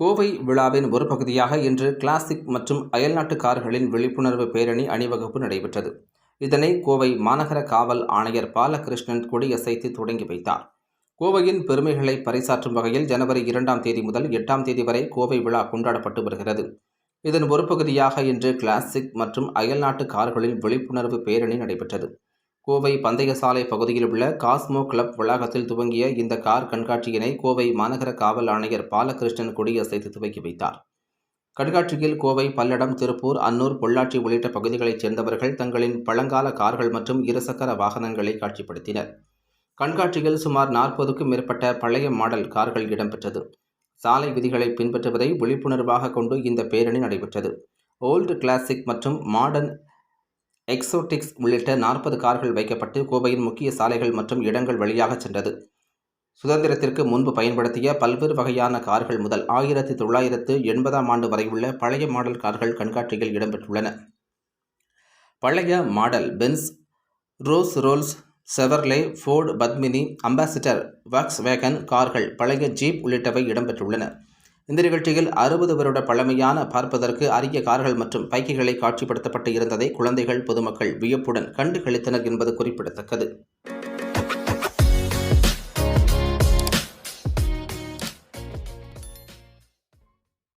கோவை விழாவின் ஒரு பகுதியாக இன்று கிளாசிக் மற்றும் அயல்நாட்டு கார்களின் விழிப்புணர்வு பேரணி அணிவகுப்பு நடைபெற்றது. இதனை கோவை மாநகர காவல் ஆணையர் பாலகிருஷ்ணன் கொடியசைத்து தொடங்கி வைத்தார். கோவையின் பெருமைகளை பறைசாற்றும் வகையில் ஜனவரி 2ஆம் தேதி முதல் 8ஆம் தேதி வரை கோவை விழா கொண்டாடப்பட்டு வருகிறது. இதன் ஒரு பகுதியாக இன்று கிளாசிக் மற்றும் அயல்நாட்டு கார்களின் விழிப்புணர்வு பேரணி நடைபெற்றது. கோவை பந்தய சாலை பகுதியில் உள்ள காஸ்மோ கிளப் வளாகத்தில் துவங்கிய இந்த கார் கண்காட்சியினை கோவை மாநகர காவல் ஆணையர் பாலகிருஷ்ணன் கொடியசைத்து துவக்கி வைத்தார். கண்காட்சியில் கோவை, பல்லடம், திருப்பூர், அன்னூர், பொள்ளாச்சி உள்ளிட்ட பகுதிகளைச் சேர்ந்தவர்கள் தங்களின் பழங்கால கார்கள் மற்றும் இருசக்கர வாகனங்களை காட்சிப்படுத்தினர். கண்காட்சியில் சுமார் 40க்கும் மேற்பட்ட பழைய மாடல் கார்கள் இடம்பெற்றது. சாலை விதிகளை பின்பற்றுவதை விழிப்புணர்வாக கொண்டு இந்த பேரணி நடைபெற்றது. ஓல்டு, கிளாசிக் மற்றும் மாடர்ன், எக்ஸோட்டிக்ஸ் உள்ளிட்ட 40 கார்கள் வைக்கப்பட்டு கோவையின் முக்கிய சாலைகள் மற்றும் இடங்கள் வழியாக சென்றது. சுதந்திரத்திற்கு முன்பு பயன்படுத்திய பல்வேறு வகையான கார்கள் முதல் 1980ஆம் ஆண்டு வரை உள்ள பழைய மாடல் கார்கள் கண்காட்சியில் இடம்பெற்றுள்ளன. பழைய model Benz, Rolls Royce, Chevrolet, Ford, Padmini, Ambassador, Volkswagen கார்கள், பழைய ஜீப் உள்ளிட்டவை இடம்பெற்றுள்ளன. இந்த நிகழ்ச்சியில் 60 வருட பழமையான, பார்ப்பதற்கு அரிய கார்கள் மற்றும் பைக்குகளை காட்சிப்படுத்தப்பட்டு இருந்ததை குழந்தைகள், பொதுமக்கள் வியப்புடன் கண்டு களித்தனர் என்பது குறிப்பிடத்தக்கது.